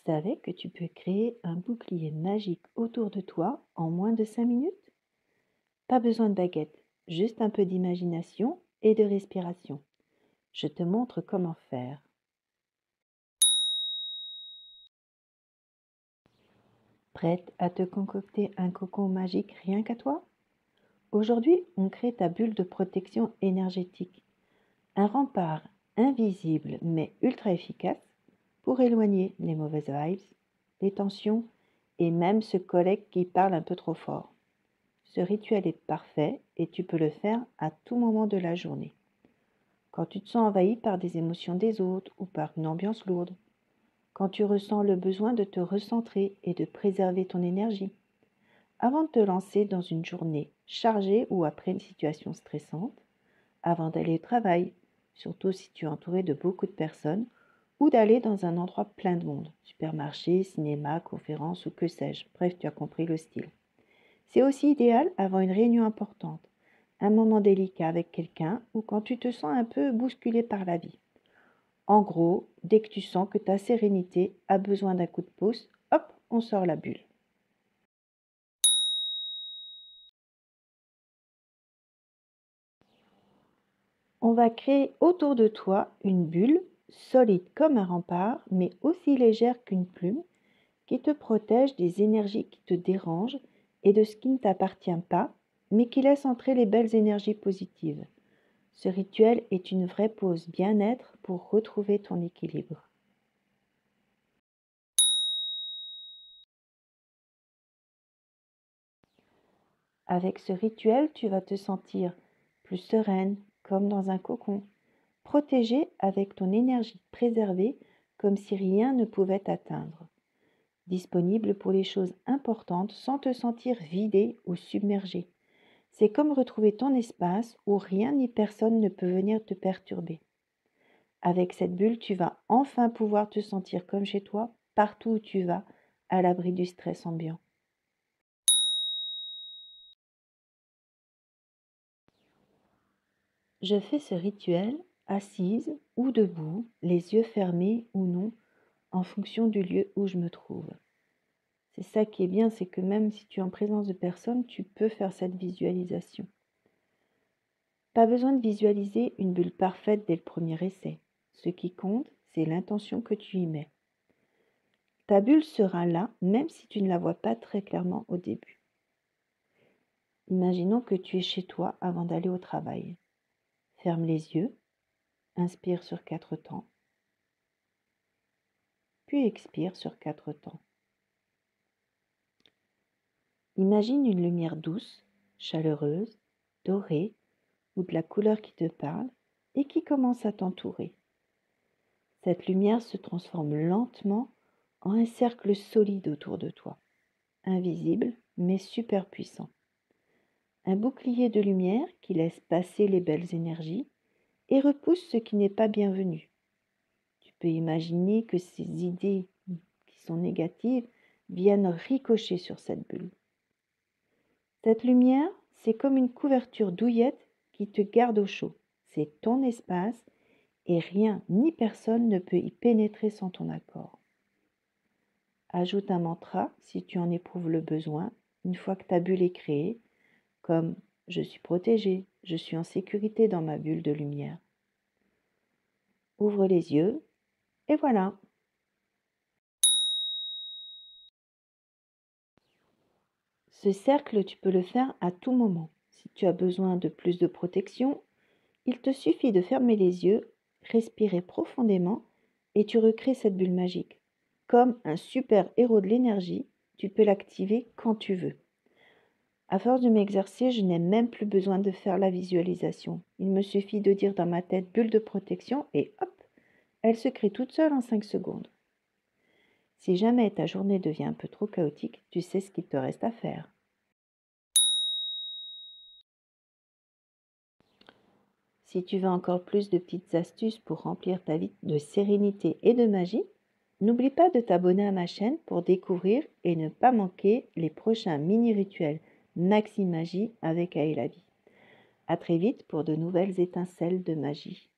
savais que tu peux créer un bouclier magique autour de toi en moins de 5 minutes? Pas besoin de baguette, juste un peu d'imagination et de respiration. Je te montre comment faire. Prête à te concocter un cocon magique rien qu'à toi? Aujourd'hui, on crée ta bulle de protection énergétique, un rempart invisible mais ultra efficace pour éloigner les mauvaises vibes, les tensions et même ce collègue qui parle un peu trop fort. Ce rituel est parfait et tu peux le faire à tout moment de la journée. Quand tu te sens envahi par des émotions des autres ou par une ambiance lourde. Quand tu ressens le besoin de te recentrer et de préserver ton énergie. Avant de te lancer dans une journée chargée ou après une situation stressante. Avant d'aller au travail, surtout si tu es entouré de beaucoup de personnes, ou d'aller dans un endroit plein de monde, supermarché, cinéma, conférence ou que sais-je. Bref, tu as compris le style. C'est aussi idéal avant une réunion importante, un moment délicat avec quelqu'un ou quand tu te sens un peu bousculé par la vie. En gros, dès que tu sens que ta sérénité a besoin d'un coup de pouce, hop, on sort la bulle. On va créer autour de toi une bulle solide comme un rempart, mais aussi légère qu'une plume, qui te protège des énergies qui te dérangent et de ce qui ne t'appartient pas, mais qui laisse entrer les belles énergies positives. Ce rituel est une vraie pause bien-être pour retrouver ton équilibre. Avec ce rituel, tu vas te sentir plus sereine, comme dans un cocon, protégée avec ton énergie préservée, comme si rien ne pouvait t'atteindre. Disponible pour les choses importantes sans te sentir vidée ou submergée. C'est comme retrouver ton espace où rien ni personne ne peut venir te perturber. Avec cette bulle, tu vas enfin pouvoir te sentir comme chez toi, partout où tu vas, à l'abri du stress ambiant. Je fais ce rituel assise ou debout, les yeux fermés ou non, en fonction du lieu où je me trouve. C'est ça qui est bien, c'est que même si tu es en présence de personnes, tu peux faire cette visualisation. Pas besoin de visualiser une bulle parfaite dès le premier essai. Ce qui compte, c'est l'intention que tu y mets. Ta bulle sera là, même si tu ne la vois pas très clairement au début. Imaginons que tu es chez toi avant d'aller au travail. Ferme les yeux, inspire sur 4 temps, puis expire sur 4 temps. Imagine une lumière douce, chaleureuse, dorée ou de la couleur qui te parle et qui commence à t'entourer. Cette lumière se transforme lentement en un cercle solide autour de toi, invisible mais super puissant. Un bouclier de lumière qui laisse passer les belles énergies et repousse ce qui n'est pas bienvenu. Tu peux imaginer que ces idées qui sont négatives viennent ricocher sur cette bulle. Cette lumière, c'est comme une couverture douillette qui te garde au chaud. C'est ton espace et rien ni personne ne peut y pénétrer sans ton accord. Ajoute un mantra si tu en éprouves le besoin une fois que ta bulle est créée, comme je suis protégé, je suis en sécurité dans ma bulle de lumière. Ouvre les yeux et voilà. Ce cercle, tu peux le faire à tout moment. Si tu as besoin de plus de protection, il te suffit de fermer les yeux, respirer profondément et tu recrées cette bulle magique. Comme un super héros de l'énergie, tu peux l'activer quand tu veux. À force de m'exercer, je n'ai même plus besoin de faire la visualisation. Il me suffit de dire dans ma tête bulle de protection et hop, elle se crée toute seule en 5 secondes. Si jamais ta journée devient un peu trop chaotique, tu sais ce qu'il te reste à faire. Si tu veux encore plus de petites astuces pour remplir ta vie de sérénité et de magie, n'oublie pas de t'abonner à ma chaîne pour découvrir et ne pas manquer les prochains mini-rituels Maxi Magie avec Aélavi. À très vite pour de nouvelles étincelles de magie.